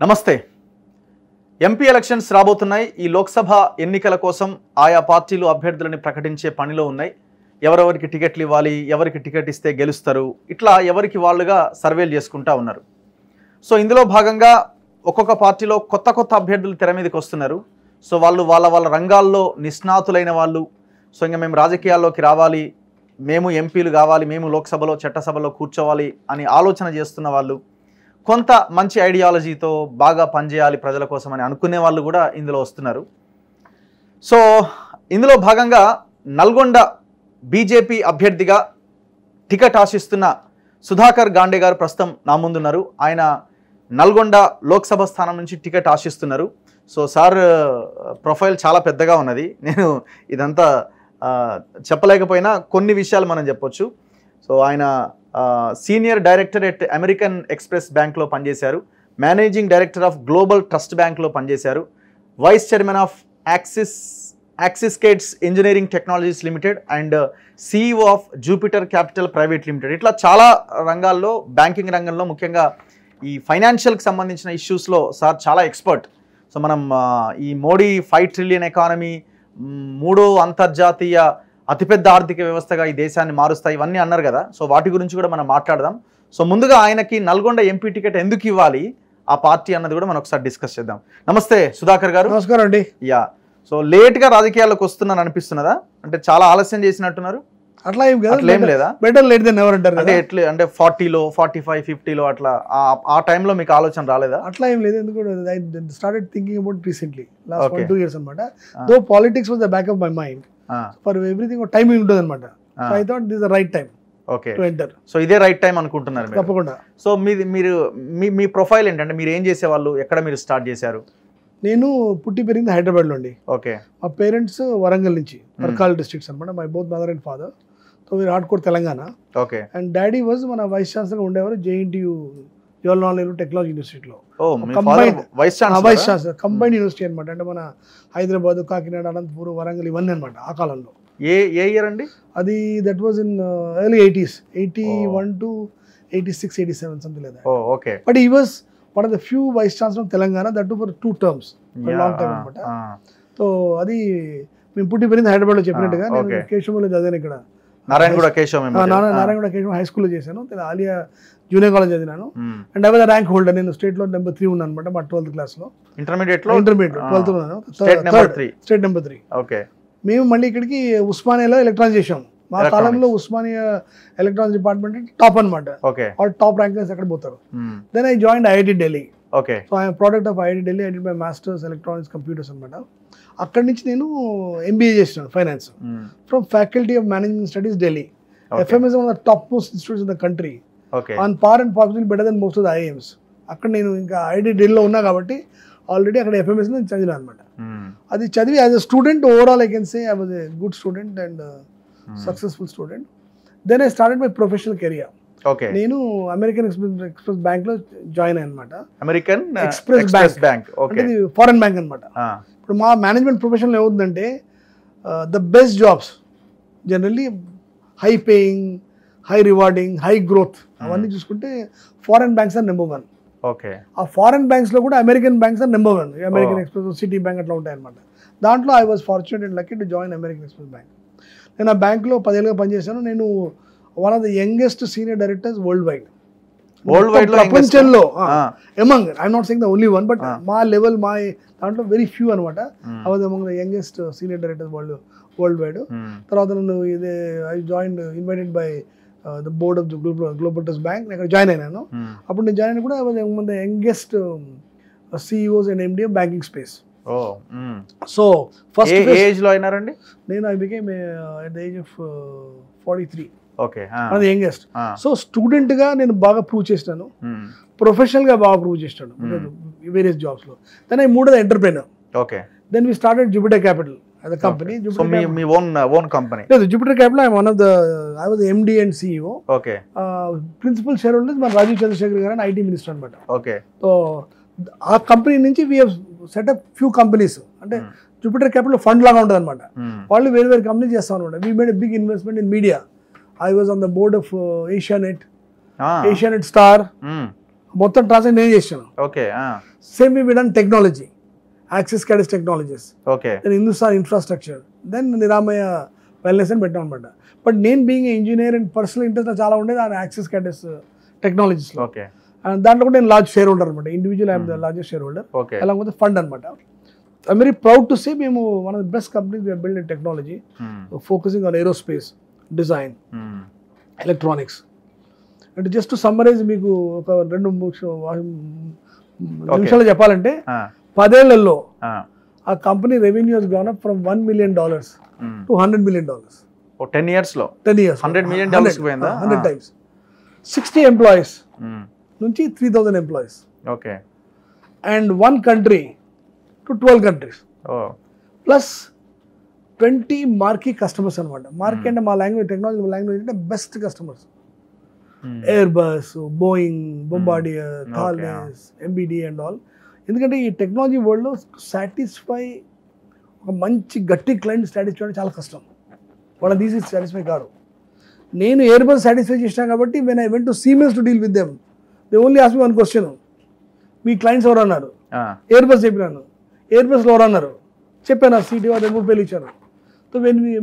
నమస్తే. MP elections రాబోతున్నాయి. ఈ లోక్సభ ఎన్నికల కోసం ఆయా పార్టీలు అభ్యర్థులను ప్రకటించే పనిలో ఉన్నాయి. ఎవరెవరికి టికెట్లు ఇవ్వాలి, ఎవరికి టికెట్ ఇస్తే గెలుస్తారు, ఇట్లా ఎవరికి వాళ్ళుగా సర్వేలు చేసుకుంటా ఉన్నారు. సో ఇందులో భాగంగా ఒక్కొక్క పార్టీలో కొత్త కొత్త అభ్యర్థులు తెర మీదకి వస్తున్నారు. సో వాళ్ళు వాళ్ళ రంగాల్లో నిష్ణాతులైన వాళ్ళు, సో ఇంకా మేము రాజకీయాల్లోకి రావాలి, మేము ఎంపీలు కావాలి, మేము లోక్సభలో చట్టసభలో కూర్చోవాలి అని ఆలోచన చేస్తున్న వాళ్ళు, కొంత మంచి ఐడియాలజీతో బాగా పనిచేయాలి ప్రజల కోసం అని అనుకునే వాళ్ళు కూడా ఇందులో వస్తున్నారు. సో ఇందులో భాగంగా నల్గొండ బీజేపీ అభ్యర్థిగా టికెట్ ఆశిస్తున్న సుధాకర్ గాండే గారు ప్రస్తుతం నా ముందున్నారు. ఆయన నల్గొండ లోక్సభ స్థానం నుంచి టికెట్ ఆశిస్తున్నారు. సో సార్ ప్రొఫైల్ చాలా పెద్దగా ఉన్నది, నేను ఇదంతా చెప్పలేకపోయినా కొన్ని విషయాలు మనం చెప్పొచ్చు. సో ఆయన senior director at American Express బ్యాంక్లో పనిచేశారు, managing director of global trust బ్యాంక్లో పనిచేశారు, vice chairman of Axiscades engineering technologies limited and CEO of Jupiter capital private limited. ఇట్లా చాలా రంగాల్లో, బ్యాంకింగ్ రంగంలో ముఖ్యంగా ఈ ఫైనాన్షియల్కి సంబంధించిన ఇష్యూస్లో సార్ చాలా ఎక్స్పర్ట్. సో మనం ఈ మోడీ 5 ట్రిలియన్ ఎకానమీ, 3వ అంతర్జాతీయ అతిపెద్ద ఆర్థిక వ్యవస్థగా ఈ దేశాన్ని మారుస్తాయి, ఇవన్నీ అన్నారు కదా. సో వాటి గురించి కూడా మనం మాట్లాడదాం. సో ముందుగా ఆయనకి నల్గొండ ఎంపీ టికెట్ ఎందుకు ఇవ్వాలి ఆ పార్టీ అన్నది కూడా మనం ఒకసారి డిస్కస్ చేద్దాం. నమస్తే సుధాకర్ గారు. నమస్కారం అండి. యా, సో లేట్గా రాజకీయాల్లోకి వస్తున్నాను అనిపిస్తున్నదా? అంటే చాలా ఆలస్యం చేసినట్టున్నారు. అట్లా ఏం కదా, ఏం లేదా? బెటర్ లేట్ దెన్ నెవర్ అంటారు. అంటే ఎట్లా, అంటే 40లో 45 50లో అట్లా ఆ టైంలో మీకు ఆలోచన రాలేదా? అట్లా ఏం లేదు. ఎందుకు started thinking about recently last 1-2 years అనమాట. Though politics was the back of my mind. For everything timing ఉంటుంది అనమాట. So I thought this the right time to enter. So ఇదే రైట్ టైం అనుకుంటున్నారు మీరు? తప్పకుండా. సో మీ ప్రొఫైల్ ఏంటంటే మీరు ఏం చేసేవాళ్ళు, ఎక్కడ మీరు స్టార్ట్ చేశారు? నేను పుట్టి పెరిగింది హైదరాబాద్లో అండి. ఓకే. మా పేరెంట్స్ వరంగల్ నుంచి, పర్కాల్ డిస్ట్రిక్ట్స్ అనమాట. My both mother and father. So వీరు hardcore Telangana. Okay. And daddy was మన వైస్ ఛాన్సలర్ ఉండేవారు JNTU జవహర్లాల్ నెహ్రూ టెక్నాలజీ యూనివర్సిటీలో. వైస్ ఛాన్సలర్ కంబైన్డ్ యూనివర్సిటీ అనమాట. అంటే మన హైదరాబాద్, కాకినాడ, అనంతపూర్, వరంగల్ ఇవన్నీ అనమాట ఆ కాలంలో. ఏ ఇయర్ అండి అది? That was in early 80s, 81 to 86, 87 something like that. Okay. But he was one of the few vice chancellor of Telangana, that too for 2 terms, for a long time అనమాట. సో అది మేము పుట్టి పెరిగింది హైదరాబాద్ లో చెప్పినట్టుగా. నేను కేశవలో చదివాను, ఇక్కడ నారాయణగూడ కేశవ హై స్కూల్లో చేశాను. ఆలియా జూనియర్ కాలేజ్ చదివాను. And I was rank holder. నేను స్టేట్ లో నెంబర్ 3 ఉన్నాను అనమాట. మా 12th క్లాస్ లో. ఇంటర్మీడియట్ 12th ఉన్నాను, స్టేట్ నెంబర్ 3. ఓకే. మేము మళ్ళీ ఇక్కడికి ఉస్మానియాలో ఎలక్ట్రానిక్స్ చేసాం. మా కాలంలో ఉస్మానియా ఎలక్ట్రానిక్స్ డిపార్ట్మెంట్ టాప్ అనమాట. ఆల్ టాప్ ర్యాంకర్స్ ఎక్కడ పోతారు. Then I joined IIT Delhi. So I'm product of IIT Delhi. I did my masters electronics computers అనమాట. అక్కడి నుంచి నేను MBA చేసినాను finance from faculty of management studies Delhi. FM is one of the top most institutes in the country. On par and possibly better than most of the IIMs. అక్కడ నేను ఇంకా IIT ఢిల్లీలో ఉన్నా కాబట్టి ఆల్రెడీ అక్కడ FMS నేను చదివాను అనమాట. అది చదివి as a student overall I can say I was a good student and successful student. Then I started my professional career. నేను అమెరికన్ ఎక్స్ప్రెస్ బ్యాంక్ లో జాయిన్ అయ్యాను అనమాట. అమెరికన్ ఎక్స్ప్రెస్ బ్యాంక్ అంటే ఫారెన్ బ్యాంక్ అనమాట. ఇప్పుడు మా మేనేజ్మెంట్ ప్రొఫెషన్లో ఏమవుతుందంటే the best jobs generally high paying, high rewarding, high growth అవన్నీ చూసుకుంటే ఫారెన్ బ్యాంక్స్ ఆర్ నెంబర్ 1. ఆ ఫారెన్ బ్యాంక్స్ లో కూడా American banks are number 1. American Express, Citi bank అట్లా ఉంటాయి అనమాట. దాంట్లో I was fortunate and lucky to join American Express bank. నేను ఆ బ్యాంక్లో 10 ఏళ్ళుగా పనిచేశాను. నేను one of the youngest senior directors world wide ప్రపంచంలో. Among, I'm not saying the only one, but మా లెవెల్, మా దాంట్లో వెరీ ఫ్యూ అనమాట. I was among the youngest senior directors world wide. తర్వాత నన్ను ఇదే I join invited by the board of the global trust bank. నేను join అయినాను. అప్పుడు నేను జాయిన్ అయిన కూడా I was among the youngest CEOs and MD of banking space. So first age లో అయినారండి? నేను I became at the age of 43. Okay. అది youngest. So student గా నేను బాగా ప్రూవ్ చేసినాను, ప్రొఫెషనల్ గా బాగా ప్రూవ్ చేసినాను వేరియస్ జాబ్స్ లో. Then I move to the entrepreneur. Okay. Then we started Jupiter capital as a company. So మీ own company? No, Jupiter Capital, I am one of the, I was the MD and CEO. Okay. Principal shareholders మన రాజీవ్ చంద్రశేఖర్ గారు and IT minister అనమాట. Okay. So ఆ company నుంచి we have set up few companies. అంటే Jupiter capital fund లాగా ఉంటుంది అనమాట. వాళ్ళు వేరే వేరే కంపెనీ చేస్తాం అనమాట. We made a big investment in media. I was on the board of Asianet, Asianet Star, మొత్తం ట్రాన్సాక్షన్ నేను చేశాను. Okay. Same we done technology, Axiscades technologies, okay. Then Hindustan infrastructure, then Niramaya wellness అని పెట్టాం అనమాట. But నేను being engineer and personal interest చాలా ఉండేది ఆ యాక్సిస్ క్యాడిస్ టెక్నాలజీస్లో. ఓకే. అండ్ దాంట్లో కూడా నేను లార్జ్ షేర్ హోల్డర్ అనమాట. Individual I'm the largest share holder, okay. Along with fund అనమాట. I'm very proud to say మేము one of the best companies we are build in technology, focusing on aerospace, design, electronics. అంటే just to summarise మీకు ఒక 2-3 నిమిషాలు చెప్పాలంటే 10 ఏళ్లలో ఆ company revenue has gone up from $1 million to $100 million. 10 years లో 10 years $100 million పోయిందా? 100 times. 60 employees నుంచి 3,000 employees. Okay. And 1 country to 12 countries. Plus 20 marquee customers అనమాట. మార్కీ అంటే మా లాంగ్వేజ్, టెక్నాలజీ లాంగ్వేజ్ అంటే best customers. Airbus, Boeing, Bombardier, Thales, MBD and all. ఎందుకంటే ఈ technology వరల్డ్లో సాటిస్ఫై ఒక మంచి గట్టి క్లయింట్ సాటిస్ఫై చాలా కష్టం. వాళ్ళ తీసి సాటిస్ఫై కాదు. నేను ఎయిర్బస్ సాటిస్ఫై చేసినా కాబట్టి when I went to Siemens to deal with them, they only ask me one question, me clients ఎవరు అన్నారు. ఎయిర్బస్ చెప్పినాను. ఎయిర్బస్లో ఎవరు అన్నారు చెప్పాను. సిటీ 2-3 పేర్లు ఇచ్చాను. సో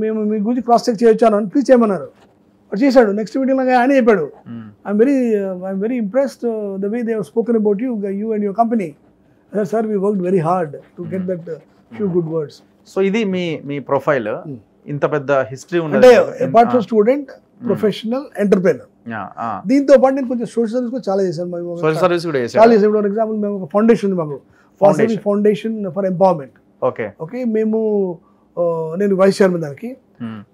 మేము మీ గురించి క్రాస్ చెక్ చేయొచ్చాను అని ప్లీజ్ చేయమన్నారు. వాడు చేశాడు. నెక్స్ట్ మీటింగ్లో ఆయన చెప్పాడు, I'm very impressed the way they have spoken about you and your company. Sir we worked very hard to get that few good words. So ఇది మీ ప్రొఫైల్. ఇంత పెద్ద హిస్టరీ ఉంది అంటే apart from student, professional, entrepreneur. దీంతో పాటు నేను కొంచెం social service కూడా చాలా చేశాను. సోషల్ సర్వీస్ కూడా చేశాను. చాలా చేసాను. ఫర్ ఎగ్జాంపుల్ మేము ఒక ఫౌండేషన్ ఉంది మాకు, foundation for empowerment. Okay. Okay. నేను వైస్ చైర్మన్ దానికి.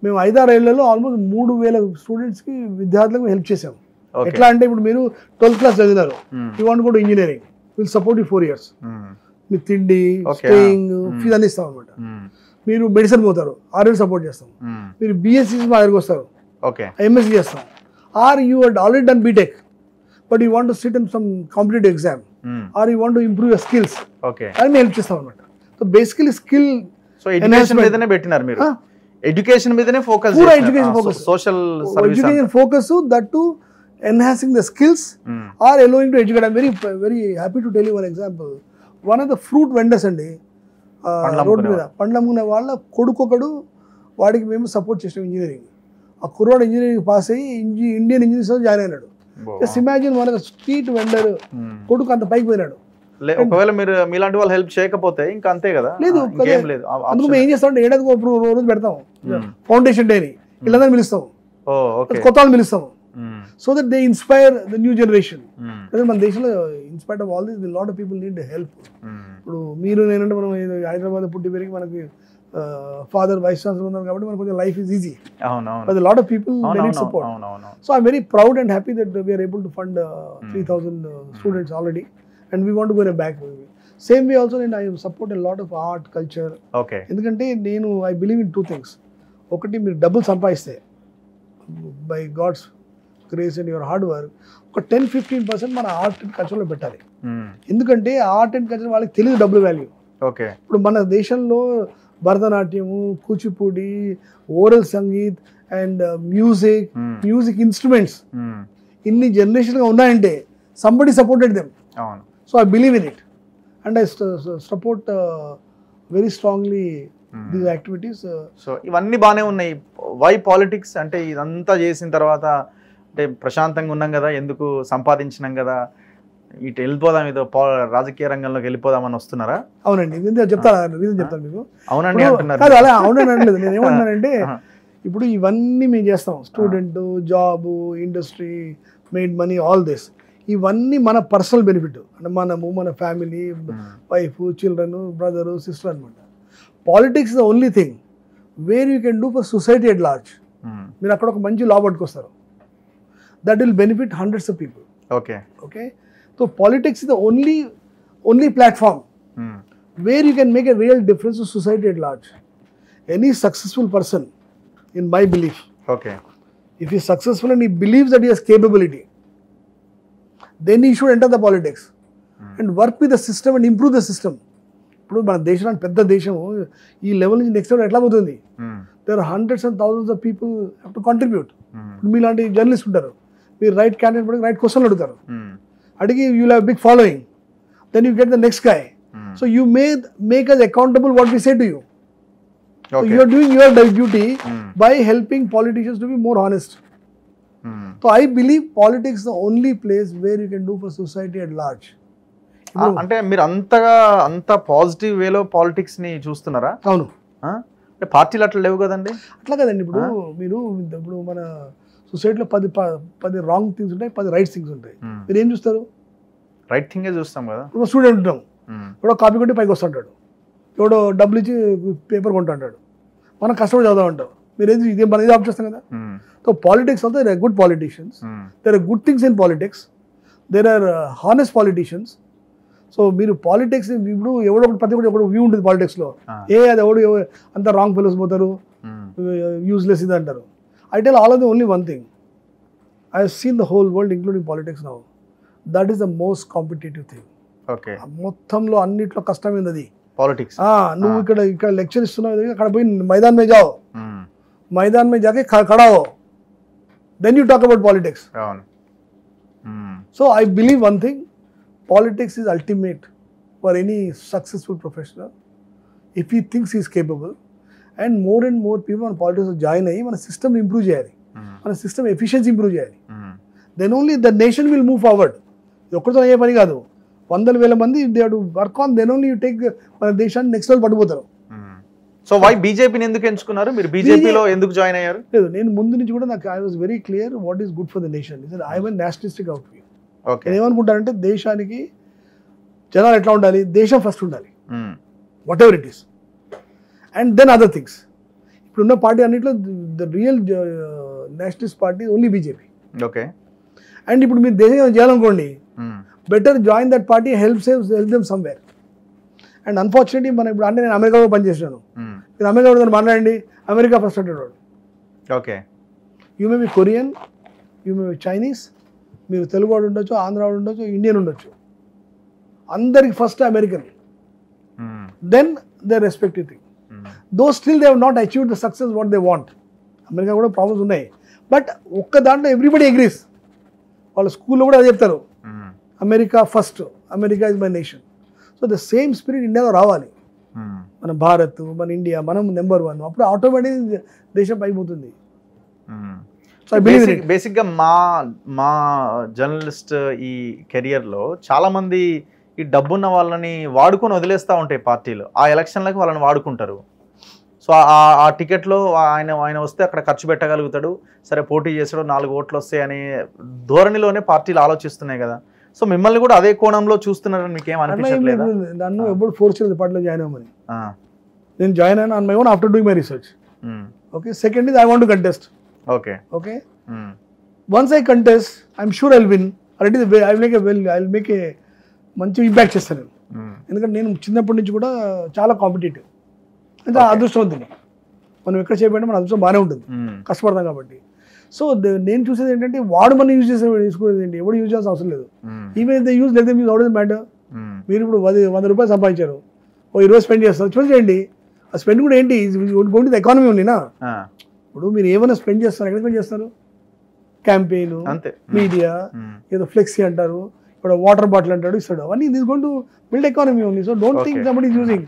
మేము 5-6 ఏళ్లలో ఆల్మోస్ట్ 3,000 స్టూడెంట్స్కి, విద్యార్థులకు హెల్ప్ చేసాము. ఎట్లా అంటే ఇప్పుడు మీరు 12th క్లాస్ చదివినారు, you want go to engineering, will support you 4 years. మీ తిండి, స్టేయింగ్, ఫీజు అన్ని ఇస్తాం అనమాట. మీరు మెడిసిన్ పోతారు, 6 years సపోర్ట్ చేస్తాం. మీరు బీఎస్సీ మా దగ్గరకు వస్తారు, ఎంఎస్సీ చేస్తాం. Or you had already done BTech but you want to sit in some competitive exam, or you want to improve your skills, అని మేము హెల్ప్ చేస్తాం అనమాట. సో బేసికలీ స్కిల్ ఎడ్యుకేషన్ మీదనే పెట్టినారు మీరు. ఎడ్యుకేషన్ మీదనే focus, social education focus, that to enhancing the skills or allowing to educate. I'm very happy to tell you one example. One of the fruit vendors అండి, road మీద పండ్లు అమ్ముకునే వాళ్ళ కొడుకొకడు, వాడికి మేము సపోర్ట్ చేసాం ఇంజనీరింగ్. ఆ కుర్రాడు ఇంజనీరింగ్ పాస్ అయ్యి ఇండియన్ ఇంజనీరింగ్ జాయిన్ అయినాడు. జస్ట్ ఇమాజిన్, మన స్ట్రీట్ వెండర్ కొడుకు అంత పైకి పోయినాడు. ఒకవేళ మీరు మీలాంటి వాళ్ళు హెల్ప్ చేయకపోతే ఇంకా అంతే కదా. లేదు, అందుకు మేము ఏం చేస్తామంటే ఏడాదికి ఒక రోజు పెడతాం ఫౌండేషన్ డే అని, వీళ్ళందరూ పిలుస్తాం, కొత్త వాళ్ళు పిలుస్తాము. So that they inspire the new generation. మన దేశంలో inspired of all this lot of people need help. ఇప్పుడు మీరు నేనంటే మనం హైదరాబాద్ పుట్టి పెరిగి మనకి ఫాదర్ వైస్ ఛాన్సలర్ ఉన్నారు కాబట్టి మనకు కొంచెం life is easy. But lot of people need support. So I'm very proud and happy that we're able to fund 3,000 students already and we want to go back. Same way also నేను I support a lot of art, culture. ఎందుకంటే నేను I believe in 2 things. ఒకటి, మీరు డబ్బులు సంపాదిస్తే by God's grace and your hard work, ఒక 10-15% మన art and కల్చర్లో పెట్టాలి. ఎందుకంటే ఆర్ట్ అండ్ కల్చర్ వాళ్ళకి తెలియదు డబ్బులు వాల్యూ. ఇప్పుడు మన దేశంలో Bharatanatyam, Kuchipudi, oral sangeet and music instruments ఇన్ని జనరేషన్గా ఉన్నాయంటే somebody supported them. So I believe in it and I support very strongly these activities. So ఇవన్నీ బాగానే ఉన్నాయి. వై పాలిటిక్స్ అంటే ఇదంతా చేసిన తర్వాత అంటే ప్రశాంతంగా ఉన్నాం కదా, ఎందుకు సంపాదించినాం కదా, ఇటు వెళ్ళిపోదాం, ఏదో రాజకీయ రంగంలోకి వెళ్ళిపోదామని వస్తున్నారా? అవునండి, చెప్తాను మీకు. అవునండి అంటున్నారు. అలా అవునండి అనలేదు. నేను ఏమంటున్నానంటే ఇప్పుడు ఇవన్నీ మేము చేస్తాం, student, job, industry, made money, all this, ఇవన్నీ మన పర్సనల్ బెనిఫిట్. అంటే మనము, మన family, wife, children, brother, sister అనమాట. Politics the only thing where you can do for society at large. మీరు అక్కడ ఒక మంచి లా పట్టుకొస్తారు, that will benefit hundreds of people. Okay. So politics is the only platform where you can make a real difference to society at large. Any successful person, in my belief, if he is successful and he believes that he has capability, then he should enter the politics and work with the system and improve the system. ఇప్పుడు మన దేశం పెద్ద దేశం, ఈ level నుంచి next level ఎట్లా పోతుంది? there are hundreds and thousands of people have to contribute. మీలాంటి జర్నలిస్ట్ ఉంటారు, మీరు రైట్ క్యాండిడేట్ పడి రైట్ క్వశ్చన్లు అడుగుతారు. అడిగి you have big following, then you get the next guy. So you may make us accountable what we say to you. So you are doing your duty by helping politicians to be more honest. So I believe politics is the only place where you can do for society at large. అంటే మీరు అంత positive వేలో politics ని చూస్తున్నారా? అవును. అంటే పార్టీలు అట్లా లేవు కదండి. అట్లా కదండి. ఇప్పుడు మన సొసైటీలో 10 రాంగ్ థింగ్స్ ఉంటాయి, 10 రైట్ థింగ్స్ ఉంటాయి. మీరు ఏం చూస్తారు? రైట్ థింగే చూస్తాం కదా. ఇప్పుడు స్టూడెంట్ ఉంటాం, ఎవడో కాపీ కొట్టి పైకి వస్తుంటాడు, ఎవడో డబ్బులు ఇచ్చి పేపర్ కొంటుంటాడు, మనం కష్టపడి చదువుతా ఉంటాం. మీరు ఇది మన ఇది ఆప్ చేస్తాం కదా. So politics also there are good politicians, there are good things in politics, there are honest politicians. So మీరు పాలిటిక్స్ ఇప్పుడు ఎవడో ప్రతి ఒక్కటి ఒకటి వ్యూ ఉంటుంది పాలిటిక్స్లో. అది ఎవడు అంత రాంగ్ ఫెలోస్ పోతారు, యూజ్లెస్ ఇది అంటారు. I tell all of them only one thing. I have seen the whole world, including politics now. That is the most competitive thing. Okay. మొత్తంలో అన్నిట్లో కష్టమైంది అది పాలిటిక్స్. నువ్వు ఇక్కడ లెక్చర్ ఇస్తున్నావు, అక్కడ పోయి మైదాన్ మే జాओ, మైదాన్ మే జాకే ఖడా హో, then you talk about politics. So I believe one thing, politics is ultimate for any successful professional if he thinks is capable. And more people మన పాలిటిక్స్ జాయిన్ అయ్యి మన సిస్టమ్ ఇంప్రూవ్ చేయాలి, మన సిస్టమ్ ఎఫిషియన్సీ ఇంప్రూవ్ చేయాలి. Then only the nation will move forward. ఇది ఒక్కరితో అయ్యే పని కాదు, 100,000 మంది they have to work on, then only you take మన దేశాన్ని నెక్స్ట్ లెవెల్ పడిపోతారు. సో వై బీజేపీని ఎందుకు ఎంచుకున్నారు? మీరు బీజేపీలో ఎందుకు జాయిన్ అయ్యారు? లేదు, నేను ముందు నుంచి కూడా నాకు I was very clear what is good for the nation. I was nationalistic out view. నేను ఏమనుకుంటానంటే దేశానికి జనాలు ఎట్లా ఉండాలి, దేశం ఫస్ట్ ఉండాలి, what ever it is, and then other things. ఇప్పుడున్న పార్టీ అన్నింటిలో the real nationalist party only BJP. Okay. And ఇప్పుడు మీరు దేశం చేయాలనుకోండి, better join that party, help them somewhere. And unfortunately మనం ఇప్పుడు అంటే నేను అమెరికాలో పనిచేసినాను, మీరు అమెరికా మాట్లాడండి, అమెరికా ఫస్ట్ అంటాడు. Okay. You may be Korean, you may be Chinese, మీరు తెలుగు వాడు ఉండొచ్చు, ఆంధ్ర వాడు ఉండొచ్చు, ఇండియన్ ఉండొచ్చు, అందరికి first American, then they respective thing. Though still they have not achieved the success what they want. America కూడా ప్రాబ్లమ్స్ ఉన్నాయి, బట్ ఒక్క దాంట్లో ఎవ్రీబడి అగ్రీస్. వాళ్ళ స్కూల్లో కూడా అదే చెప్తారు, America first, America is my nation. So the same spirit ఇండియాలో రావాలి. మన భారత్, మన ఇండియా, మనం నెంబర్ 1, అప్పుడు ఆటోమేటిక్ దేశం అయిపోతుంది. బేసిక్గా మా జర్నలిస్ట్ ఈ కెరియర్లో చాలామంది ఈ డబ్బున్న వాళ్ళని వాడుకొని వదిలేస్తూ ఉంటాయి పార్టీలు. ఆ ఎలక్షన్లకు వాళ్ళని వాడుకుంటారు. సో ఆ టికెట్లో ఆయన వస్తే అక్కడ ఖర్చు పెట్టగలుగుతాడు, సరే పోటీ చేసాడు, 4 ఓట్లు వస్తాయి అనే ధోరణిలోనే పార్టీలు ఆలోచిస్తున్నాయి కదా. సో మిమ్మల్ని కూడా అదే కోణంలో చూస్తున్నారని మీకు ఏం అనిపించట్లేదు? నన్ను ఎప్పుడు ఫోర్స్ చేయలేదు పార్టీలో జాయిన్ అవ్వమని. నేను జాయిన్ అయినా on my own after doing my research. Okay. Second is I want to contest. Okay. Okay. Once I contest I'm sure I will win. Already I will make a మంచి impact చేస్తాను నేను. ఎందుకంటే నేను చిన్నప్పటి నుంచి కూడా చాలా కాంపిటేటివ్, అంటే అదృష్టవంతుని. మనం ఎక్కడ చేయబడినా మన అదృష్టం బాగానే ఉంటుంది, కష్టపడతాం కాబట్టి. సో నేను చూసేది ఏంటంటే వాడు మనం యూజ్ తీసుకునేది ఏంటి, ఎవరు యూజ్ చేయాల్సిన అవసరం లేదు. ఈవెన్ ద యూజ్ లేదా యూజ్ అవడం మ్యాటర్. మీరు ఇప్పుడు 100 రూపాయలు సంపాదించారు, 20 స్పెండ్ చేస్తారు, చూసి చేయండి. ఆ స్పెండ్ కూడా ఏంటి, గోయింగ్ టు ఎకానమీ ఉండినా. ఇప్పుడు మీరు ఏమైనా స్పెండ్ చేస్తారు, ఎక్కడ స్పెండ్ చేస్తారు? క్యాంపెయిన్, మీడియా, ఏదో ఫ్లెక్సీ అంటారు, ఇప్పుడు వాటర్ బాటిల్ అంటాడు, ఇస్తాడు, అవన్నీ this going to build economy only. So don't think somebody is using.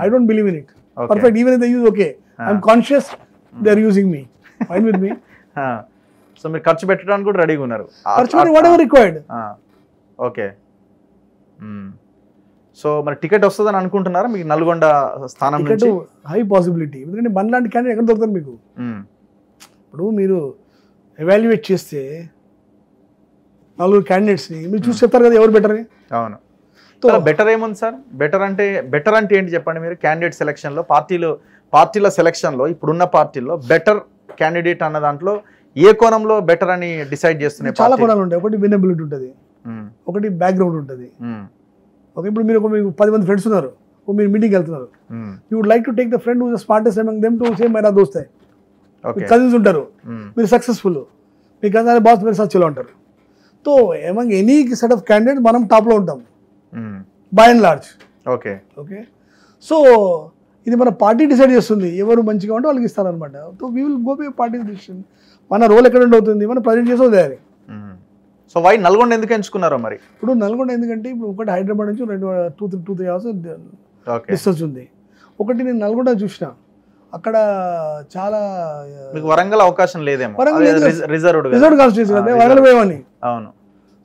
I don't believe in it. Perfect. Even if they use, okay, I'm conscious they are using me. Fine with me. So మీరు ఖర్చు పెట్టడానికి కూడా రెడీగా ఉన్నారు, ఖర్చు పెట్టి whatever required. Okay. So మరి ticket వస్తుందని అనుకుంటున్నారా మీకు నల్గొండ స్థానం నుంచి? హై పాసిబిలిటీ, ఎందుకంటే మన లాంటి క్యాండిడేట్ ఎక్కడ దొరుకుతారు మీకు? ఇప్పుడు మీరు ఎవాల్యుయేట్ చేస్తే 4 క్యాండిడేట్స్ని మీరు చూసి చెప్తారు కదా ఎవరు బెటర్ అని. అవును. బెటర్ ఏముంది సార్? బెటర్ అంటే ఏంటి చెప్పండి మీరు? క్యాండిడేట్ సెలక్షన్లో, పార్టీల సెలక్షన్లో, ఇప్పుడున్న పార్టీల్లో బెటర్ క్యాండిడేట్ అన్న దాంట్లో ఏ కోణంలో బెటర్ అని డిసైడ్ చేస్తున్నాయి? చాలా కోణాలు ఉంటాయి. ఒకటి వినబిలిటీ ఉంటుంది, ఒకటి బ్యాక్గ్రౌండ్ ఉంటుంది. ఓకే. ఇప్పుడు మీరు 10 మంది ఫ్రెండ్స్ ఉన్నారు, మీరు మీటింగ్కి వెళ్తున్నారు, you would like to take the friend who is the smartest among them to say మేరా దోస్త్ హై. కజిన్స్ ఉంటారు, మీరు సక్సెస్ఫుల్, మీ కజిన్ బాస్ మీరు సచ్లో ఉంటారు. So among any set of candidate మనం టాప్లో ఉంటాం by and large. Okay. Okay. So ఇది మన పార్టీ డిసైడ్ చేస్తుంది, ఎవరు మంచిగా ఉంటే వాళ్ళకి ఇస్తారనమాట. So we will go by party decision. మన రోల్ ఎక్కడ అవుతుంది, మనం ప్రజెంట్ చేసి వదిలేయాలి. సో వై నల్గొండ ఎందుకు ఎంచుకున్నారో మరి? ఇప్పుడు నల్గొండ ఎందుకంటే ఇప్పుడు ఒకటి హైదరాబాద్ నుంచి 2-3 అవర్స్ డిస్టెన్స్ ఉంది. ఒకటి నేను నల్గొండ చూసిన, అక్కడ చాలా మీకు వరంగల్ అవకాశం లేదేమో, రిజర్వ్డ్ కాన్స్టిట్యూన్సీ కదా, వరంగల్ పోయేవాడిని. అవును.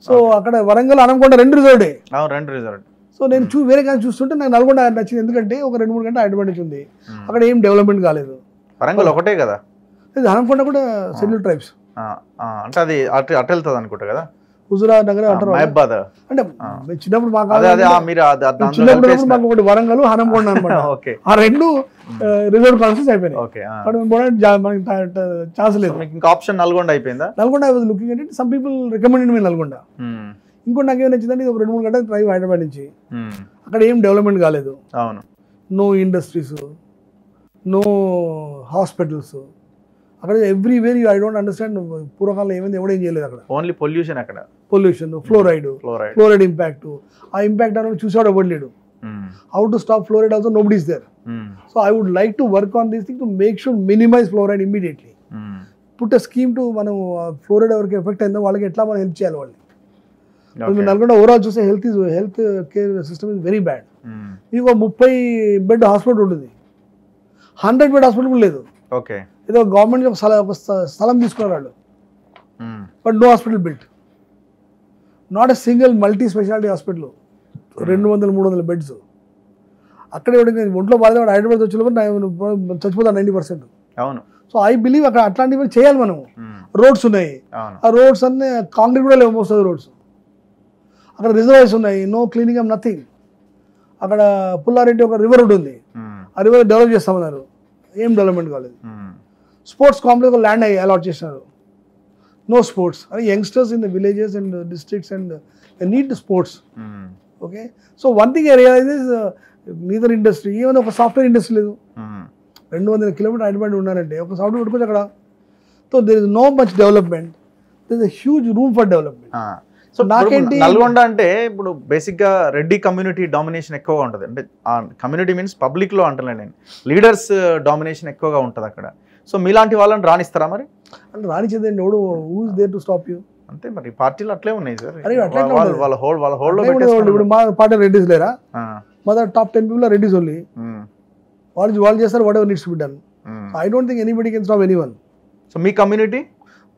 సో అక్కడ వరంగల్ హనుమకొండ 2 రిజర్వ్డే. అవును, 2 రిజర్వ్డ్. సో నేను వేరే కానీ చూస్తుంటే నాకు నల్గొండ నచ్చింది, ఎందుకంటే ఒక 2-3 గంటల హైదరాబాద్ నుంచి ఉంది, అక్కడ ఏం డెవలప్మెంట్ కాలేదు. వరంగల్ ఒకటే కదా, హనుమకొండ కూడా షెడ్యూల్ ట్రైబ్స్ అంటే అది అటు వెళ్తుంది అనుకుంటా కదా, హుజురాబాద్ నగర్ అంటారు. అంటే చిన్నప్పుడు మాకు ఒకటి వరంగల్ హనుమకొండ అనమాట, ఆ 2 రిజర్వ్ కాన్స్టిట్యూన్సీ అయిపోయినాయి. ఛాన్స్ లేదు, ఇంకా ఆప్షన్ నల్గొండ అయిపోయిందా? నల్గొండ ఐ వాజ్ లుకింగ్ అంటే సమ్ పీపుల్ రికమెండెడ్ మీ నల్గొండ. ఇంకోటి నాకు ఏం నచ్చిందంటే ఒక 2-3 గంటల డ్రైవ్ హైదరాబాద్ నుంచి, అక్కడ ఏం డెవలప్మెంట్ కాలేదు. అవును, నో ఇండస్ట్రీస్, నో హాస్పిటల్స్, అక్కడ ఎవ్రీవేర్ ఐ డోంట్ అండర్స్టాండ్ పూర్వకాలంలో ఏమైంది, ఎవడేం చేయలేదు అక్కడ. ఓన్లీ పొల్యూషన్, అక్కడ పొల్యూషన్, ఫ్లోరైడ్ ఇంపాక్ట్, ఆ ఇంపాక్ట్ అనేది చూసాడు ఎవరు లేడు. How to stop fluoride also nobody is there. So I would like to work on this thing to make sure minimize fluoride immediately. Put a scheme to మనం fluoride ఎవరికి effect అయిందో వాళ్ళకి ఎట్లా మనం హెల్ప్ చేయాలి వాళ్ళని. నల్గొండ ఓవరాల్ చూస్తే health care system is very bad. మీకు 30 బెడ్ హాస్పిటల్ ఉంటుంది, 100 బెడ్ హాస్పిటల్ కూడా లేదు. ఓకే, ఏదో గవర్నమెంట్ ఒక స్థలం తీసుకున్నారు వాళ్ళు, but no hospital built, not a single multi specialty hospital, 200-300 beds. అక్కడ ఒంట్లో బాధ హైదరాబాద్ వచ్చి చచ్చిపోతాను 90%. అవును. సో ఐ బిలీవ్ అక్కడ అట్లాంటివి చేయాలి మనము. రోడ్స్ ఉన్నాయి, ఆ రోడ్స్ అన్నీ కాంక్రీట్ కూడా లేవు, మోస్ట్ ఆఫ్ ద రోడ్స్. అక్కడ రిజర్వాయర్స్ ఉన్నాయి, నో క్లీనింగ్ అప్ నథింగ్. అక్కడ పుల్లారెడ్డి ఒక రివర్ ఉంది, ఆ రివర్ డెవలప్ చేస్తామన్నారు, ఏం డెవలప్మెంట్ కాలేదు. స్పోర్ట్స్ కాంప్లెక్స్ ల్యాండ్ అలాట్ చేసినారు, నో స్పోర్ట్స్. అని youngsters in the villages and districts and need sports. Okay, so one thing I realize is neither industry, even ఒక సాఫ్ట్వేర్ ఇండస్ట్రీ లేదు. 200 kilometer Hyderabad ఉన్నారంటే ఒక software పెట్టుకోవచ్చు అక్కడ. So there is no much development, there is a huge room for development. So నాకేంటి నల్గొండ అంటే ఇప్పుడు బేసిక్గా రెడ్డి కమ్యూనిటీ డామినేషన్ ఎక్కువగా ఉంటుంది, అంటే కమ్యూనిటీ మీన్స్ పబ్లిక్లో అంటలే నేను, లీడర్స్ డామినేషన్ ఎక్కువగా ఉంటుంది అక్కడ. సో మీలాంటి వాళ్ళని రాణిస్తారా మరి? అంటే రాణించేదండి ఎవడు, who is there to stop you? అంతే మరి, పార్టీలు అట్లే ఉన్నాయి సార్. ఇప్పుడు మా పార్టీ రెడ్డిస్ లేరా? మా టాప్ 10 పీపుల్ రెడ్డిస్ ఓన్లీ. వాళ్ళు చేస్తారు what ever needs to be done. I don't think anybody can stop anyone. So me community?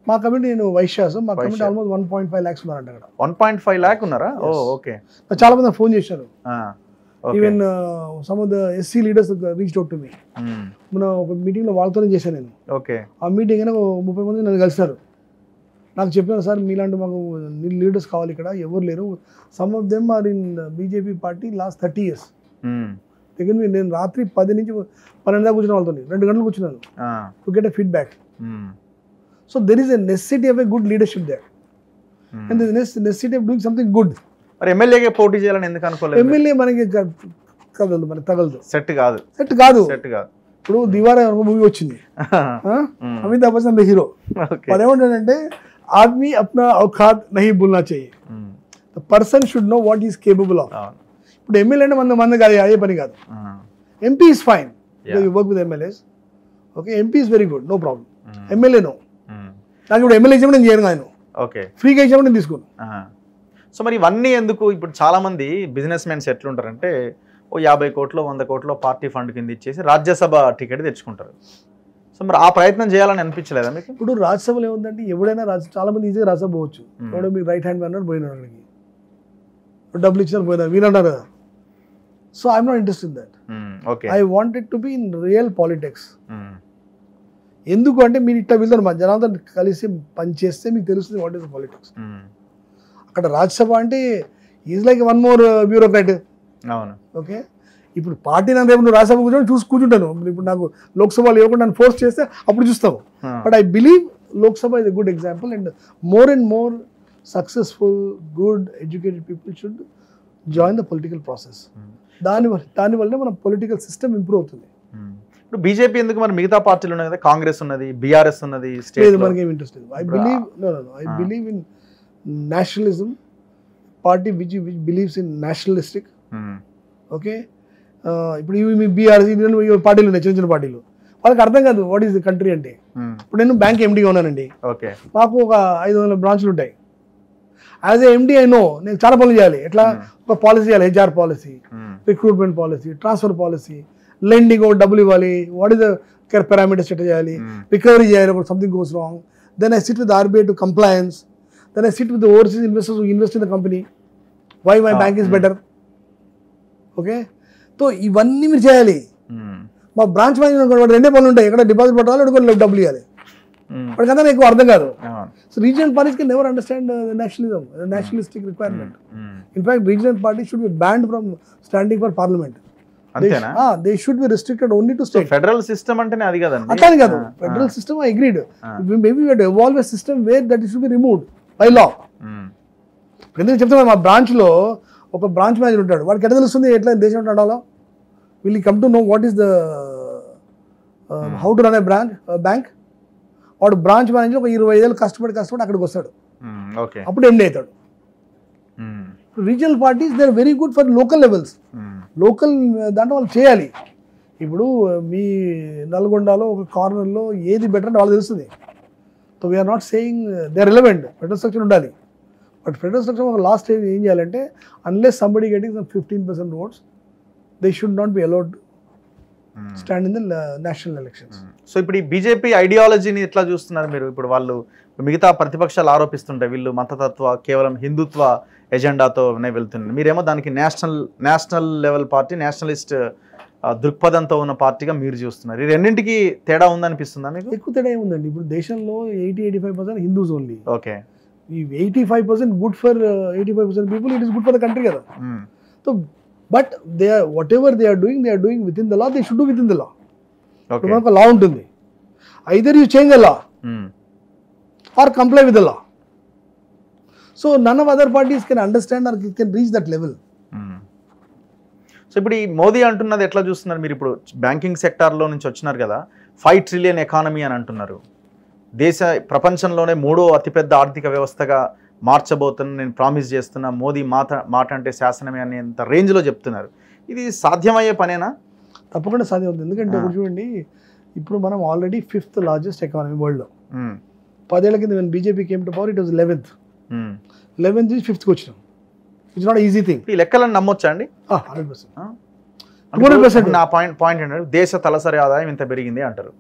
మా కమ్యూనిటీ నేను వైశ్యాస్, మా కమ్యూనిటీ ఆల్మోస్ట్ 1.5 lakhs ఉన్నారంట అక్కడ. 1.5 lakh ఉన్నారా? ఓకే. చాలా మంది ఫోన్ చేశారు, even some of the SC leaders reached out to me. మన ఒక మీటింగ్లో వాళ్ళతోనే చేశాను నేను. ఓకే. ఆ మీటింగ్ అయినా 30 మంది నన్ను కలిసినారు. నాకు చెప్పాను, సార్ మీలాంటి మాకు లీడర్స్ కావాలి, ఇక్కడ ఎవరు లేరు. Some of them are in BJP party last 30 years. దగ్గర నేను రాత్రి 10 నుంచి 12 దాకా కూర్చున్న వాళ్ళతో, 2 గంటలు కూర్చున్నాను to get a feedback. So there is a necessity of a good leadership there, and the necessity of doing something good. మరి ఎమ్మెల్యేగా పోటీ చేయాలని ఎందుకు అనుకోలేదు? ఎమ్మెల్యే మనకి కదలదు, మనకి తగలదు, సెట్ కాదు. ఇప్పుడు దివారా మూవీ వచ్చింది, అమితాబ్ బచ్చన్ ద హీరో. అదేమంటాడంటే ఆద్మీ అప్నా ఔఖాత్ నహీ భూల్నా చెయ్యి, the person should know what is capable of. ఇప్పుడు ఎమ్మెల్యే అంటే మంది కాదు, అదే పని కాదు. MP is fine, you work with MLAs. Okay, MP is very good, no problem. MLA no, నాకు ఇప్పుడు ఎమ్మెల్యే ఇచ్చినప్పుడు నేను చేయను, ఆయన ఓకే ఫ్రీగా ఇచ్చినప్పుడు నేను తీసుకోను. సో మరి ఇవన్నీ ఎందుకు? ఇప్పుడు చాలా మంది బిజినెస్ మెన్స్ ఎట్లుంటారంటే ఓ 50 కోట్లు 100 కోట్లు పార్టీ ఫండ్ కింద ఇచ్చేసి రాజ్యసభ టికెట్ తెచ్చుకుంటారు. సో మరి ఆ ప్రయత్నం చేయాలని అనిపించలేదా మీకు? ఇప్పుడు రాజ్యసభలో ఏముందంటే ఎవడైనా చాలా మంది ఈజీగా రాజ్యసభ పోవచ్చు. ఎవడో మీకు రైట్ హ్యాండ్ అన్నాడు పోయినాడు, అక్కడికి డబ్బులు ఇచ్చినారు పోయినారు, వీళ్ళంటారు కదా. So I'm not interested in that. I wanted to be in real politics. ఎందుకు అంటే మీరు ఇట్లా వెళ్తారు, మా జనాలతో కలిసి పని చేస్తే మీకు తెలుస్తుంది వాట్ ఈస్ పాలిటిక్స్. అక్కడ రాజ్యసభ అంటే ఈజ్ లైక్ 1 more బ్యూరోక్రాట్. అవును. ఓకే, ఇప్పుడు పార్టీ నన్ను రేపు నువ్వు రాజ్యసభ కూర్చొని కూర్చుంటాను. ఇప్పుడు నాకు లోక్సభలో ఇవ్వకుండా నన్ను ఫోర్స్ చేస్తే అప్పుడు చూస్తావు. But I believe Lok Sabha is a good example, and more successful good educated people should join the political process. దానివల్లనే మన పొలిటికల్ సిస్టమ్ ఇంప్రూవ్ అవుతుంది. ఇప్పుడు బీజేపీ ఎందుకు? మరి మిగతా పార్టీలు ఉన్నాయి కదా, కాంగ్రెస్ ఉన్నది, బీఆర్ఎస్ ఉన్నది, స్టేట్ మనకేం ఇంట్రెస్ట్ లేదు. I believe in nationalism, party which believes in nationalistic. Okay, ఇప్పుడు ఇవి బీఆర్ఎస్ పార్టీలు ఉన్నాయి, చిన్న చిన్న పార్టీలు, వాళ్ళకి అర్థం కాదు వాట్ ఈస్ ది కంట్రీ అంటే. ఇప్పుడు నేను బ్యాంక్ ఎండీగా ఉన్నానండి, మాకు ఒక 500 బ్రాంచ్లు ఉంటాయి. As a MD I know నేను చాలా పనులు చేయాలి. ఎట్లా ఒక పాలసీ చేయాలి, HR policy, recruitment policy, transfer policy, lending డబ్బులు ఇవ్వాలి, what is the care parameters ఎట్లా చేయాలి, రికవరీ చేయాలి something goes wrong. Then I sit with RBI to compliance, then I sit with overseas investors who invest in the company, why my bank is better. Okay, so ఇవన్నీ మీరు చేయాలి. మా branch manager రెండే పనులు ఉంటాయి, ఎక్కడ deposit పెట్టాలి, ఎక్కడ డబ్బులు ఇవ్వాలి. వాడికంతా ఎక్కువ అర్థం కాదు. So regional parties can never understand nationalism, nationalistic requirement. In fact regional parties should be banned from standing for parliament. They should be restricted only to state. Federal system అంటేనే అది కదండి. అట్లా కాదు, federal system I agreed. Maybe we have to evolve a system where that it should be removed by law. ఎందుకంటే చెప్తున్నా, మా branch లో ఒక బ్రాంచ్ మేనేజర్ ఉంటాడు, వాడికి ఎట్లా తెలుస్తుంది ఎట్లా దేశం నడాలో? Will come to know what is the how to run a bank. వాడు బ్రాంచ్ మేనేజర్ ఒక 25 ఏళ్ళు కష్టపడి అక్కడికి వస్తాడు, అప్పుడు ఎండి అవుతాడు. Regional parties they are very good for local levels. Local దాంట్లో వాళ్ళు చేయాలి. ఇప్పుడు మీ నల్గొండలో ఒక కార్నర్లో ఏది బెటర్ అంటే వాళ్ళకి తెలుస్తుంది. So we are not saying they are relevant, federal structure ఉండాలి. బట్ ఫెడరల్ స్ట్రక్చర్ ఒక లాస్ట్ స్టేజ్ ఏం చేయాలంటే, unless somebody getting 15% votes, they should not be allowed stand in the national elections. So ఇప్పుడు ఈ బీజేపీ ఐడియాలజీని ఎట్లా చూస్తున్నారు మీరు? ఇప్పుడు వాళ్ళు మిగతా ప్రతిపక్షాలు ఆరోపిస్తుంటాయి వీళ్ళు మతతత్వ కేవలం హిందుత్వ ఎజెండాతోనే వెళ్తున్నారు, మీరేమో దానికి నేషనల్ లెవెల్ పార్టీ, నేషనలిస్ట్ దృక్పథంతో ఉన్న పార్టీగా మీరు చూస్తున్నారు. ఈ రెండింటికి తేడా ఉందనిపిస్తుందా మీకు? ఎక్కువ తేడా ఏముందండి. ఇప్పుడు దేశంలో 80-85% హిందూస్ ఓన్లీ. ఓకే, ఈ 85% good for 85% people, it is good for the country కదా. So but they are what ever they are doing with in the law, they should do with in the law. మనకు law ఉంటుంది, either you change the law or comply with the law. So none of other parties can understand or can reach that level. So ఇప్పుడు ఈ మోదీ అంటున్నది ఎట్లా చూస్తున్నారు మీరు? ఇప్పుడు banking సెక్టార్లో నుంచి వచ్చినారు కదా, 5 trillion ఎకానమీ అని అంటున్నారు. ప్రపంచంలోనే 3వ అతిపెద్ద ఆర్థిక వ్యవస్థగా మార్చబోతున్నా, నేను ప్రామిస్ చేస్తున్నా, మోదీ మాట అంటే శాసనమే అనేంత రేంజ్లో చెప్తున్నారు. ఇది సాధ్యమయ్యే పనేనా? తప్పకుండా సాధ్యం అవుతుంది. ఎందుకంటే చూడండి, ఇప్పుడు మనం ఆల్రెడీ 5th largest ఎకానమీ వరల్డ్లో. 10 ఏళ్ల కింద BJP came to power, it was 11th. 11th నుంచి 5th వచ్చినాం. It's not easy thing. ఈ లెక్కలను నమ్మొచ్చా అండి? 100%. నా పాయింట్ ఏంటంటే, దేశ తలసరి ఆదాయం ఇంత పెరిగింది అంటారు,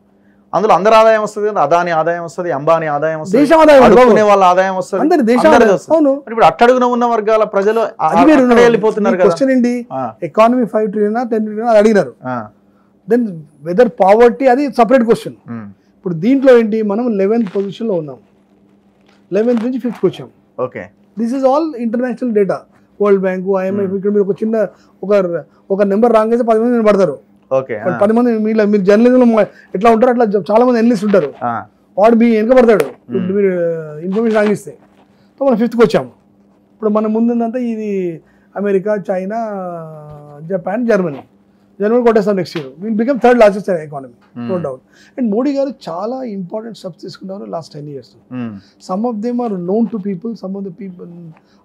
అందులో అందరి ఆదాయం వస్తుంది కదా, అదాని ఆదాయం వస్తుంది, అంబానీ ఆదాయం వస్తుంది, వాళ్ళ ఆదాయం వస్తుంది. ఇప్పుడు అట్టడుగున ఉన్న వర్గాల ప్రజలు వెళ్ళిపోతున్నారు కదా. ఎకానమీ 5 trillion 10 trillion అది అడిగినారు. దెన్ వెదర్ పావర్టీ అది సపరేట్ క్వశ్చన్. ఇప్పుడు దీంట్లో ఏంటి, మనం 11th పొజిషన్లో ఉన్నాం, 11th నుంచి 5th వచ్చాం. Okay, this is all international data, world bank, IMF. ఇక్కడ మీరు ఒక చిన్న ఒక నెంబర్ రాంగ్ అయితే 10 మంది పడతారు. 10 మంది మీరు జర్నలిజంలో ఎట్లా ఉంటారు అట్లా చాలా మంది ఎనలిస్ట్ ఉంటారు, వాడు మీ వెనక పడతాడు మీరు ఇన్ఫర్మేషన్ రాంగిస్తే. సో మనం 5th వచ్చాము. ఇప్పుడు మన ముందుందంతా ఇది అమెరికా, చైనా, జపాన్, జర్మనీ కొట్టేస్తాం next year. Will become 3rd largest economy, no doubt. And Modi garu చాలా ఇంపార్టెంట్ స్టెప్స్ తీసుకున్నారు last 10 years. Some of them are known to people, some of the people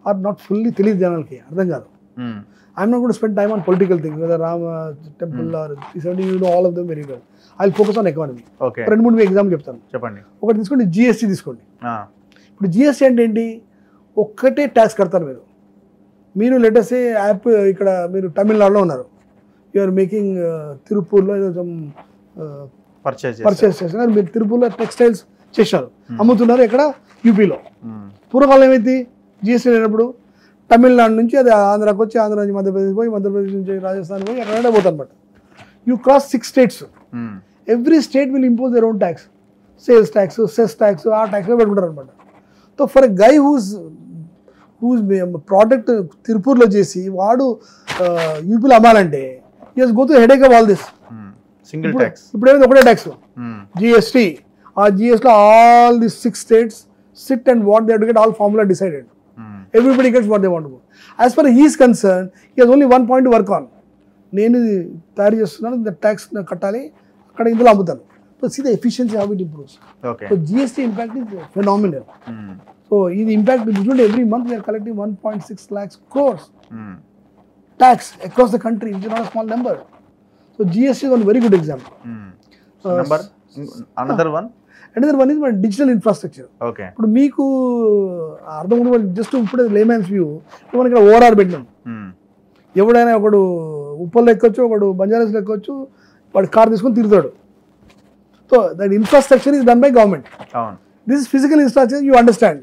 are not fully తెలియదు, జనాలకి అర్థం కాదు. I'm not going to spend time on political things, whether Rama temple or 370, you know all of them very well. I will focus on economy. 2-3 example చెప్తాను, చెప్పండి. ఒకటి తీసుకోండి, GST తీసుకోండి. ఇప్పుడు జిఎస్టీ అంటే ఏంటి? ఒక్కటే ట్యాక్స్ కడతారు మీరు లెటర్స్ యాప్. ఇక్కడ మీరు తమిళనాడులో ఉన్నారు, యూఆర్ మేకింగ్ తిరుపూర్లో ఏదో పర్చేస్ చేస్తున్నారు, మీరు తిరుపూర్లో టెక్స్టైల్స్ చేశారు, అమ్ముతున్నారు ఎక్కడ, యూపీలో. పూర్వకాలం ఏమైంది, జిఎస్టీ లేనప్పుడు తమిళనాడు నుంచి అది ఆంధ్రాకి వచ్చి, ఆంధ్ర నుంచి మధ్యప్రదేశ్ పోయి, మధ్యప్రదేశ్ నుంచి రాజస్థాన్ పోయి, అక్కడ పోతుంది అనమాట. You cross 6 states. Every state will impose their own tax, sales tax, cess tax, ఆ ట్యాక్స్ పెట్టుకుంటారు అనమాట. So for a guy whose product తిరుపూర్లో చేసి వాడు యూపీలో అమ్మాలంటే yes go to headache of all this single tax. ఇప్పుడు ఏమైంది, ఒకటే ట్యాక్స్ జిఎస్టీ. ఆ జిఎస్టీలో all the 6 states sit and what they have to get all formula decided. Everybody gets what they want to go. As far as he is concerned, he has only one point to work on. నేను తయారు చేస్తున్నాను, the tax కట్టాలి, అక్కడ ఇందులో అమ్ముతాను. So see the efficiency how it improves. So GST impact is phenomenal. So the impact is every month we are collecting 1.6 lakhs crores tax across the country, which is not a small number. So GST is one very good example. Number another one. And one is మన digital infrastructure. Okay. ఇప్పుడు మీకు అర్థం just ఇప్పుడు laymen's view మనం ఇక్కడ ORR పెట్టినాం. ఎవడైనా ఒకడు ఉప్పల్లో ఎక్కొచ్చు, ఒకడు బంజారాస్లో ఎక్కొచ్చు, వాడు కార్ తీసుకొని తిరుగుతాడు. So that infrastructure is done by government. This is physical infrastructure, you understand.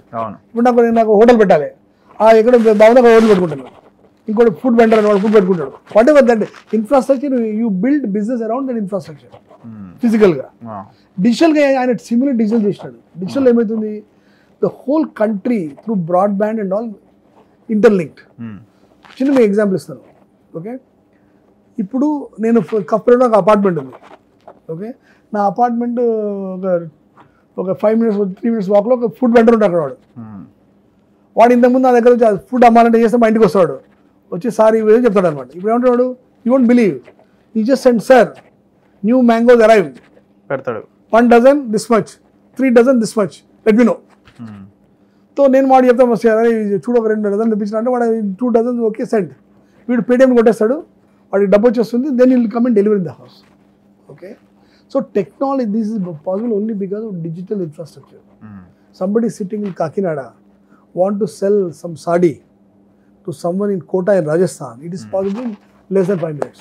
ఇప్పుడు నాకు హోటల్ పెట్టాలి, ఎక్కడ బాగుంది అక్కడ హోటల్ పెట్టుకుంటాను, ఇంకోటి ఫుడ్ వెండర్ అని వాడు ఫుడ్ పెట్టుకుంటాడు. What ever that infrastructure, you build business around that infrastructure ఫిజికల్గా. డిజిటల్గా ఆయన సిమిలర్ డిజిటల్ చేసినాడు. డిజిటల్ ఏమవుతుంది, the whole country through broadband and all interlinked. చిన్న మీకు ఎగ్జాంపుల్ ఇస్తాను. ఓకే, ఇప్పుడు నేను కప్రేలో ఒక అపార్ట్మెంట్ ఉంది. ఓకే, నా అపార్ట్మెంట్ ఒక 5 minutes 3 minutes వాక్లో ఒక ఫుడ్ వెండర్ ఉంటాడు అక్కడ. వాడు ఇంతకుముందు నా దగ్గర వచ్చి ఫుడ్ అమ్మాలంటే చేస్తే మా ఇంటికి వస్తాడు, వచ్చి సార్ ఈ విధంగా చెప్తాడు అనమాట. ఇప్పుడు ఏమంటాడు, you won't believe, you just send sir new mangoes arrive, పెడతాడు 1 dozen this much, 3 dozen this much, let me know. So నేను వాడు చెప్తాను, చూడు ఒక 2 dozen తెప్పించిన అంటే వాడు 2 dozen ఓకే సెండ్. వీడు పేటిఎం కొట్టేస్తాడు, వాడికి డబ్బు వచ్చేస్తుంది, then will come and delivery in the house. Okay, so technology, this is possible only because of digital infrastructure. Somebody sitting in Kakinada want to sell some sadi to someone in Kota in Rajasthan, it is possible in less than 5 minutes.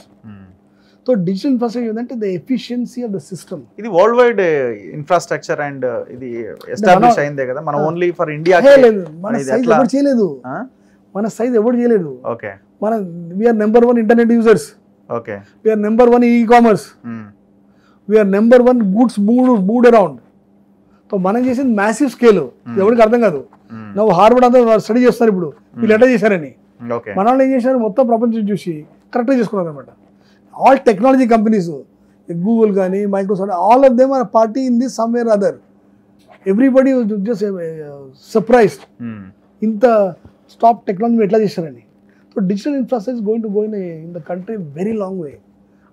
So digital infrastructure ఏంటంటే the efficiency of the system. ఇది world wide infrastructure and ఇది establish అయిందే కదా, మన only for India మన size ఎవరు చేయలేదు, మన సైజ్ ఎవరు చేయలేదు. ఓకే, మన we are number 1 internet users. Okay, we are number 1 e-commerce. we are number 1 goods moved around. So మనం చేసింది మ్యాసివ్ స్కేల్, ఎవరికి అర్థం కాదు. నువ్వు హార్వర్డ్ అంతా స్టడీ చేస్తారు ఇప్పుడు వీళ్ళు ఎట్లా చేశారని. మన వాళ్ళు ఏం చేశారు, మొత్తం ప్రపంచం చూసి కరెక్ట్గా చేసుకున్నారు అనమాట. ఆల్ టెక్నాలజీ కంపెనీస్, గూగుల్ కానీ Microsoft, all of them are party in this somewhere other. Everybody just surprised ఇంత స్టాప్ టెక్నాలజీ ఎట్లా చేశారని. So digital infrastructure going to go in the country very long way.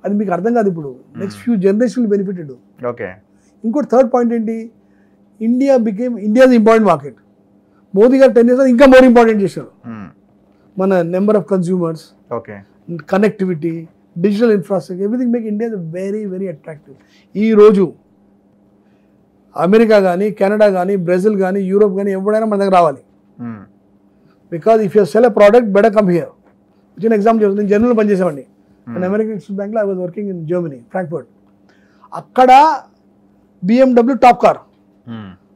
అది మీకు అర్థం కాదు, ఇప్పుడు next few generation will benefited. Okay, ఇంకోటి third point ఏంటి, India important market. Modi garu 10 years ఇంకా మోర్ ఇంపార్టెంట్ చేశారు. మన number of consumers, okay, connectivity, digital infrastructure, everything make India very very attractive. ఈరోజు అమెరికా కానీ, కెనడా కానీ, బ్రెజిల్ కానీ, యూరోప్ కానీ ఎవడైనా మన దగ్గర రావాలి. Because if you cell a product better come here. చిన్న ఎగ్జాంపుల్ చెప్తాను, నేను జర్మనీలో పనిచేసేవాడిని. నేను అమెరికన్ ఎక్స్ప్రెస్ బ్యాంక్లో I was working in Germany, Frankfurt. అక్కడ BMW టాప్ కార్.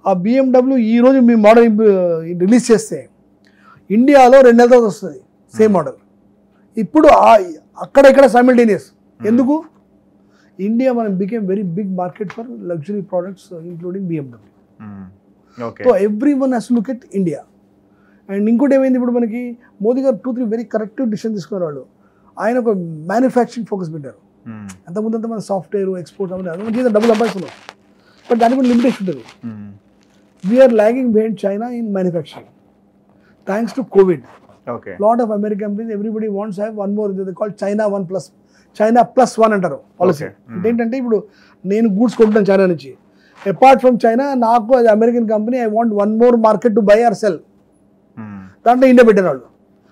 ఆ BMW ఈరోజు మీ మోడల్ రిలీజ్ చేస్తే ఇండియాలో 2 నెలల తర్వాత వస్తుంది సేమ్ మోడల్. ఇప్పుడు అక్కడ ఇక్కడ సైమల్టేనియస్. ఎందుకు? ఇండియా మనం became very big market for luxury products including BMW. So every one has to look at India. And ఇంకోటి ఏమైంది, ఇప్పుడు మనకి మోదీ గారు 2-3 వెరీ కరెక్టివ్ డిసిషన్ తీసుకున్నారు. వాళ్ళు ఆయన ఒక మ్యానుఫ్యాక్చరింగ్ ఫోకస్ పెట్టారు. అంతకుముందు అంతా మన సాఫ్ట్వేర్ ఎక్స్పోర్ట్ అవన్నీ చేసి డబ్బులు సంపాదిస్తున్నాం, బట్ దానికి కూడా లిమిటేషన్ ఉంటుంది. We are lagging behind China in manufacturing thanks to Covid. Lot of American companies everybody wants have one more, they call China 1+1 అంటారు పాలసీ. ఏంటంటే ఇప్పుడు నేను గూడ్స్ కొంటున్నాను చైనా నుంచి, అపార్ట్ ఫ్రమ్ చైనా నాకు అది American company, I want 1 more market to buy or sell. దాంట్లో India పెట్టారు వాళ్ళు.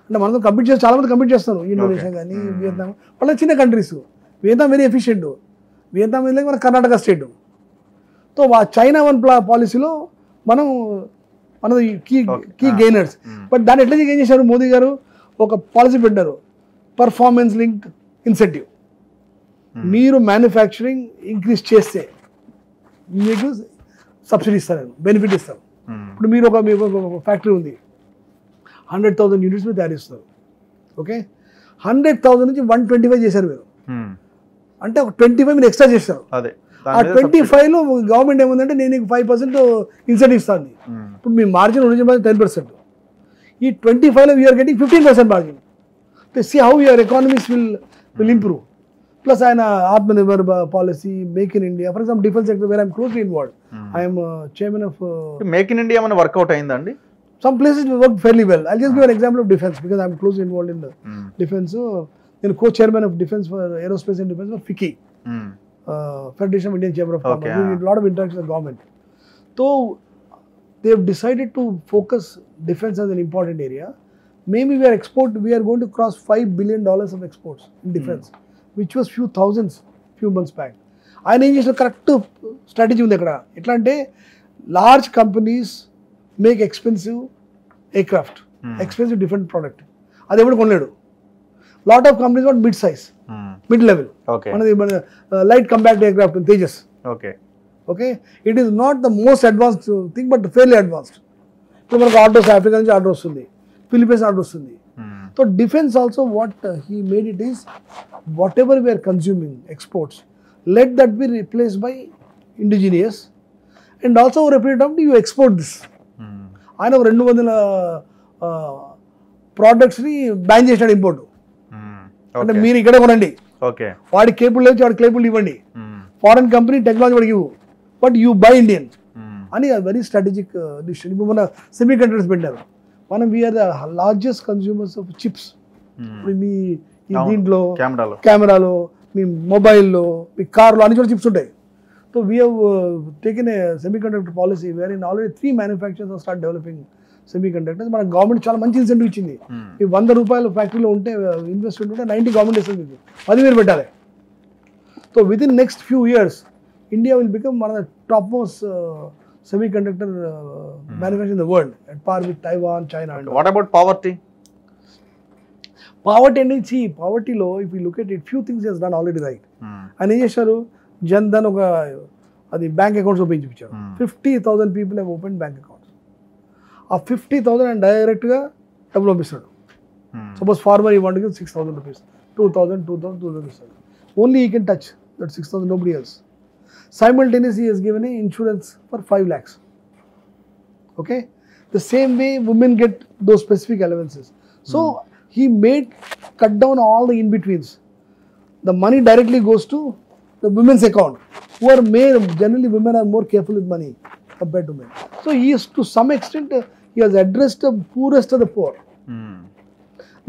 అంటే మనతో కంపీట్ చేసి చాలా మంది కంపీట్ చేస్తారు, ఇండోనేషియా కానీ, వియత్నాం. వాళ్ళ చిన్న countries. Vietnam very efficient. Vietnam మన కర్ణాటక స్టేట్. సో ఆ China 1 పాలసీలో మనం మనది కీ గెయినర్స్. బట్ దాన్ని ఎట్లా గెయిన్ చేశారు, మోదీ గారు ఒక పాలసీ పెట్టారు, పర్ఫార్మెన్స్ లింక్ ఇన్సెంటివ్. మీరు మ్యానుఫ్యాక్చరింగ్ ఇంక్రీజ్ చేస్తే మీకు సబ్సిడీ ఇస్తారు, బెనిఫిట్ ఇస్తారు. ఇప్పుడు మీకు ఒక ఫ్యాక్టరీ ఉంది, 100,000 యూనిట్స్ మీరు తయారు చేస్తారు. ఓకే, 100,000 నుంచి 125 చేశారు మీరు. అంటే ఒక 25 మీరు ఎక్స్ట్రా చేస్తారు. ఆ 25లో గవర్నమెంట్ ఏముందంటే నేను 5% ఇన్సెంటివ్ ఇస్తాను. ఇప్పుడు మీ మార్జిన్ ఒరిజినల్ 10%. ఈ 25లో we're getting 15% margin. See how your economies will improve. Plus ఆయన Atmanirbhar policy, make in India. For example defence sector where I'm closely involved. I'm chairman of make in India. మన work out అయిందండి. Some places work fairly well. I'll just give an example of defense because I'm closely involved in the defense. నేను co-chairman of defense for aerospace and defense for FICCI, Federation of Indian Chamber of Commerce. We need a lot of interaction with the government. So they have decided to focus defense as an important area. Maybe we are going to cross $5 billion of exports in defense, which was few months back. ఆయన ఏం చేసిన correct strategy ఉంది అక్కడ. ఎట్లా అంటే large companies make expensive aircraft, expensive different product, అది ఎవరు కొనలేడు. Lot of companies what mid size, mid level. మనది light compact aircraft Tejas. Okay, it is not the most advanced thing but fairly advanced. ఇప్పుడు మనకు ఆర్డర్స్ ఆఫ్రికా నుంచి order వస్తుంది, Philippines order వస్తుంది. So defence also what he made it is what ever we're consuming exports, let that be replaced by indigenous, and also over a period of time you export this. ఆయన 200 ప్రోడక్ట్స్ని ban చేసినాడు import. అంటే మీరు ఇక్కడ కొనండి, వాడి cable లేచి వాడి cable ఇవ్వండి, ఫారెన్ కంపెనీ టెక్నాలజీ వాడికి ఇవ్వు, బట్ యూ బై ఇండియన్ అని వెరీ స్ట్రాటజిక్ డిసిషన్. ఇప్పుడు మన సెమీ కండక్టర్స్ పెట్టారు, మనం we are the largest consumers of chips. ఇప్పుడు మీ దీంట్లో కెమెరాలో, మీ మొబైల్లో, మీ కార్లో అన్ని చోట్ల చిప్స్ ఉంటాయి. So we have taken a semiconductor policy where in already 3 manufacturers start developing semiconductors. మన గవర్నమెంట్ చాలా మంచి ఇన్సెంటివ్ ఇచ్చింది. ఈ 100 రూపాయలు ఫ్యాక్టరీలో ఉంటే ఇన్వెస్ట్మెంట్ ఉంటే 90 గవర్నమెంట్ ఇస్తుంది, 10,000 పెట్టాలి. So with in next few years India will become one of the top most semi conductor manufacture in the world at par with Taiwan, China. What about poverty? Poverty అనేది, పావర్టీలో if you look at it, few things he's done already right. ఆయన ఏం చేశారు, జన్ ధన్ ఒక అది bank accounts open చేయించారు. 50,000 people have open bank accounts. ఆ 50,000 ఆయన డైరెక్ట్గా డబ్బులు పంపిస్తాడు. సపోజ్ ఫార్మర్ ఈ వాంట్కి 6,000 రూపీస్, 2,000 ఇస్తాడు. Only he can touch that 6,000, nobody else. Simultaneous he has given a insurance for 5 lakhs. Okay, the same way women get those specific allowances. So he made cut down all the in-betweens. The money directly goes to the women's account, who are male. Generally women are more careful with money compared to men. So he is, to some extent, he has addressed the poorest of the poor.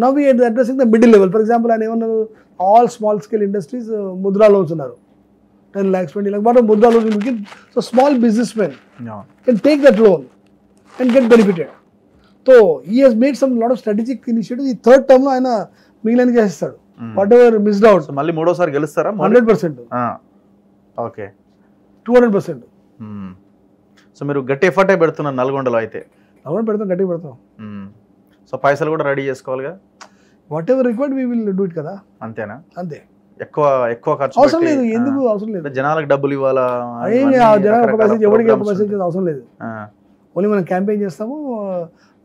Now we are addressing the middle level. For example, I know all small scale industries mudra loans unnaru, 10 lakhs, 20 lakhs. What are mudra loans will give? So small businessmen can take that loan and get benefited. So he has made some lot of strategic initiative. ఈ third term లో ఆయన మిగిలిన చేస్తాడు. What ever missed out, మళ్ళీ మూడోసారి గెలుస్తారా? 100%. Okay, 200%. So మీరు గట్టి ఎఫర్ట్ పెడుతున్నారు నల్గొండలో అయితే? పెడతాం, గట్టిగా పెడతాం. సో పైసలు కూడా రెడీ చేసుకోవాలిగా? What ever required we will do it కదా. అంతేనా? అంతే. ఎక్కువ ఖర్చు అవసరం లేదు. ఎందుకు అవసరం లేదు? జనాలకు డబ్బులు ఇవ్వాలా? జనాలకు మెసేజ్ అవసరం లేదు. ఓన్లీ మనం క్యాంపెయిన్ చేస్తాము,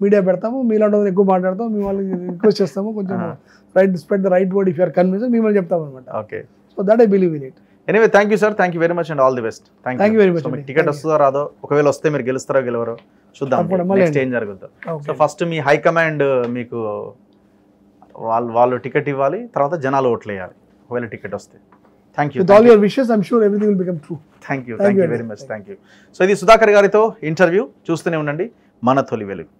మీడియా పెడతాము, మీలాంటి ఎక్కువ మాట్లాడతాం, మీ వాళ్ళకి రిక్వెస్ట్ చేస్తాము, కొంచెం right spread the right word if you are convince, మిమ్మల్ని చెప్తాము అనమాట. Okay, so that I believe in it. Anyway, thank you sir, thank you very much and all the best. Thank you very much. Ticket వస్తుందో రాదో, ఒకవేళ వస్తే మీరు గెలుస్తారో గెలవరో చూద్దాం, నెక్స్ట్ ఏం జరుగుతుందో. సో ఫస్ట్ మీ హైకమాండ్ మీకు వాళ్ళు టికెట్ ఇవ్వాలి, తర్వాత జనాలు ఓట్లు వేయాలి ఒకవేళ టికెట్ వస్తే. Thank you. With all your wishes I am sure everything will become true. Thank you very much. Thank you. So ఇది సుధాకర్ గారితో ఇంటర్వ్యూ. చూస్తూనే ఉండండి మన తొలి వెలుగు.